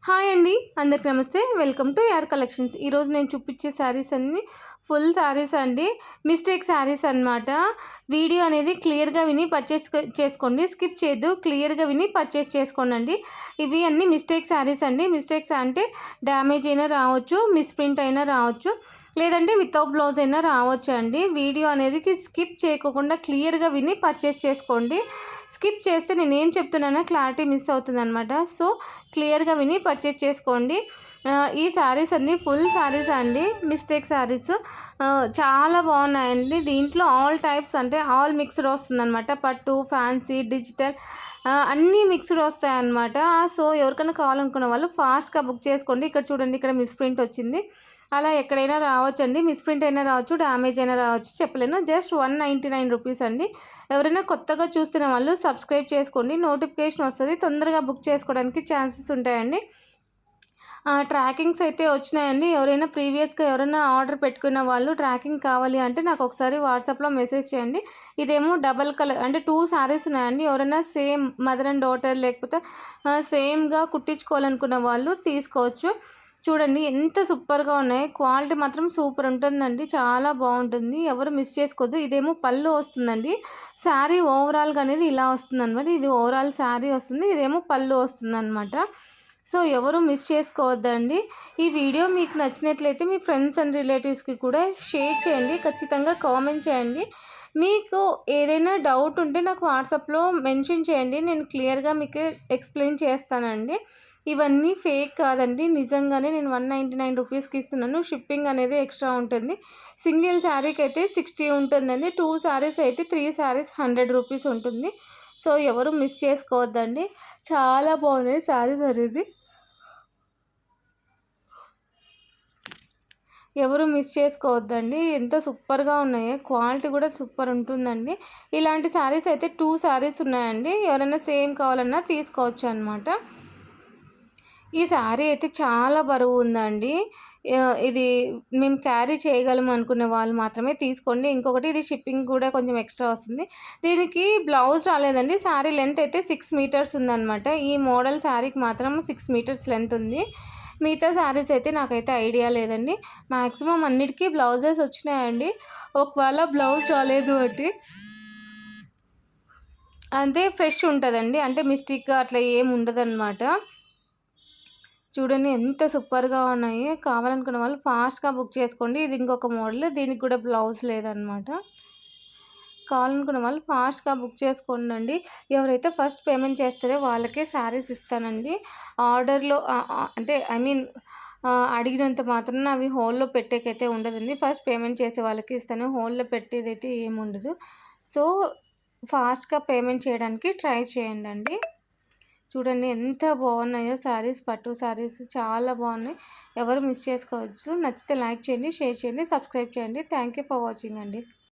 Hi అండి, అందరికి నమస్తే. వెల్కమ్ టు యార్ కలెక్షన్స్. ఈరోజు నేను చూపించే శారీస్ అన్నీ ఫుల్ శారీస్ అండి, మిస్టేక్ శారీస్ అన్నమాట. వీడియో అనేది క్లియర్గా విని పర్చేస్ చేసుకోండి, స్కిప్ చేయొద్దు. క్లియర్గా విని పర్చేస్ చేసుకోండి. ఇవి అన్నీ మిస్టేక్ శారీస్ అండి. మిస్టేక్స్ అంటే డ్యామేజ్ అయినా రావచ్చు, మిస్ప్రింట్ అయినా రావచ్చు, లేదంటే వితౌట్ బ్లౌజ్ అయినా రావచ్చు అండి. వీడియో అనేది స్కిప్ చేయకుండా క్లియర్గా విని పర్చేస్ చేసుకోండి. స్కిప్ చేస్తే నేను ఏం చెప్తున్నానో క్లారిటీ మిస్ అవుతుంది అనమాట. సో క్లియర్గా విని పర్చేస్ చేసుకోండి. ఈ శారీస్ అన్నీ ఫుల్ శారీస్ అండి, మిస్టేక్ శారీస్ చాలా బాగున్నాయండి. దీంట్లో ఆల్ టైప్స్ అంటే ఆల్ మిక్స్డ్ వస్తుందన్నమాట. పట్టు, ఫ్యాన్సీ, డిజిటల్ అన్నీ మిక్స్డ్ వస్తాయన్నమాట. సో ఎవరికైనా కావాలనుకున్న వాళ్ళు ఫాస్ట్గా బుక్ చేసుకోండి. ఇక్కడ చూడండి, ఇక్కడ మిస్ప్రింట్ వచ్చింది. అలా ఎక్కడైనా రావచ్చండి, మిస్ప్రింట్ అయినా రావచ్చు, డ్యామేజ్ అయినా రావచ్చు, చెప్పలేను. జస్ట్ 199 రూపీస్ అండి. ఎవరైనా కొత్తగా చూస్తున్న వాళ్ళు సబ్స్క్రైబ్ చేసుకోండి, నోటిఫికేషన్ వస్తుంది, తొందరగా బుక్ చేసుకోవడానికి ఛాన్సెస్ ఉంటాయండి. ట్రాకింగ్స్ అయితే వచ్చినాయండి. ఎవరైనా ప్రీవియస్గా ఎవరైనా ఆర్డర్ పెట్టుకున్న వాళ్ళు ట్రాకింగ్ కావాలి అంటే నాకు ఒకసారి వాట్సాప్లో మెసేజ్ చేయండి. ఇదేమో డబల్ కలర్ అంటే 2 శారీస్ ఉన్నాయండి. ఎవరైనా సేమ్ మదర్ అండ్ డాటర్ లేకపోతే సేమ్గా కుట్టించుకోవాలనుకున్న వాళ్ళు తీసుకోవచ్చు. చూడండి ఎంత సూపర్గా ఉన్నాయి, క్వాలిటీ మాత్రం సూపర్ ఉంటుందండి, చాలా బాగుంటుంది, ఎవరు మిస్ చేసుకోవద్దు. ఇదేమో పళ్ళు వస్తుందండి, శారీ ఓవరాల్గా అనేది ఇలా వస్తుంది అనమాట. ఇది ఓవరాల్ శారీ వస్తుంది, ఇదేమో పళ్ళు వస్తుంది అనమాట. సో ఎవరు మిస్ చేసుకోవద్దండి. ఈ వీడియో మీకు నచ్చినట్లయితే మీ ఫ్రెండ్స్ అండ్ రిలేటివ్స్కి కూడా షేర్ చేయండి, ఖచ్చితంగా కామెంట్ చేయండి. మీకు ఏదైనా డౌట్ ఉంటే నాకు వాట్సాప్లో మెన్షన్ చేయండి, నేను క్లియర్గా మీకు ఎక్స్ప్లెయిన్ చేస్తానండి. ఇవన్నీ ఫేక్ కాదండి, నిజంగానే నేను 199 రూపీస్కి ఇస్తున్నాను. షిప్పింగ్ అనేది ఎక్స్ట్రా ఉంటుంది. సింగిల్ శారీకి అయితే 60 ఉంటుందండి, 2 శారీస్ అయితే 3 శారీస్ 100 రూపీస్ ఉంటుంది. సో ఎవరు మిస్ చేసుకోవద్దండి, చాలా బాగున్నాయి శారీస్ అనేది, ఎవరు మిస్ చేసుకోవద్దండి. ఎంత సూపర్గా ఉన్నాయో, క్వాలిటీ కూడా సూపర్ ఉంటుందండి. ఇలాంటి శారీస్ అయితే 2 శారీస్ ఉన్నాయండి, ఎవరైనా సేమ్ కావాలన్నా తీసుకోవచ్చు అనమాట. ఈ శారీ అయితే చాలా బరువు ఉందండి. ఇది మేము క్యారీ చేయగలం అనుకునే వాళ్ళు మాత్రమే తీసుకోండి. ఇంకొకటి, ఇది షిప్పింగ్ కూడా కొంచెం ఎక్స్ట్రా వస్తుంది. దీనికి బ్లౌజ్ రాలేదండి. శారీ లెంత్ అయితే 6 మీటర్స్ ఉందన్నమాట. ఈ మోడల్ శారీకి మాత్రం 6 మీటర్స్ లెంత్ ఉంది. మిగతా శారీస్ అయితే నాకైతే ఐడియా లేదండి. మ్యాక్సిమం అన్నిటికీ బ్లౌజెస్ వచ్చినాయండి. ఒకవేళ బ్లౌజ్ రాలేదు అంటే అంతే, ఫ్రెష్ ఉంటుందండి, అంటే మిస్టేక్గా అట్లా ఏమి ఉండదన్నమాట. చూడండి ఎంత సూపర్గా ఉన్నాయి, కావాలనుకున్న వాళ్ళు ఫాస్ట్గా బుక్ చేసుకోండి. ఇది ఇంకొక మోడల్, దీనికి కూడా బ్లౌజ్ లేదనమాట. కావాలనుకున్న వాళ్ళు ఫాస్ట్గా బుక్ చేసుకోండి. ఎవరైతే ఫస్ట్ పేమెంట్ చేస్తారో వాళ్ళకే శారీస్ ఇస్తానండి. ఆర్డర్లో అంటే ఐ మీన్ అడిగినంత మాత్రం అవి హోల్లో పెట్టేకైతే ఉండదండి. ఫస్ట్ పేమెంట్ చేసే వాళ్ళకి ఇస్తాను, హోల్లో పెట్టేదైతే ఏముండదు. సో ఫాస్ట్గా పేమెంట్ చేయడానికి ట్రై చేయండి. చూడండి ఎంత బాగున్నాయో శారీస్, పట్టు శారీస్ చాలా బాగున్నాయి, ఎవరు మిస్ చేసుకోవచ్చు. నచ్చితే లైక్ చేయండి, షేర్ చేయండి, సబ్స్క్రైబ్ చేయండి. థ్యాంక్ యూ ఫర్ వాచింగ్ అండి.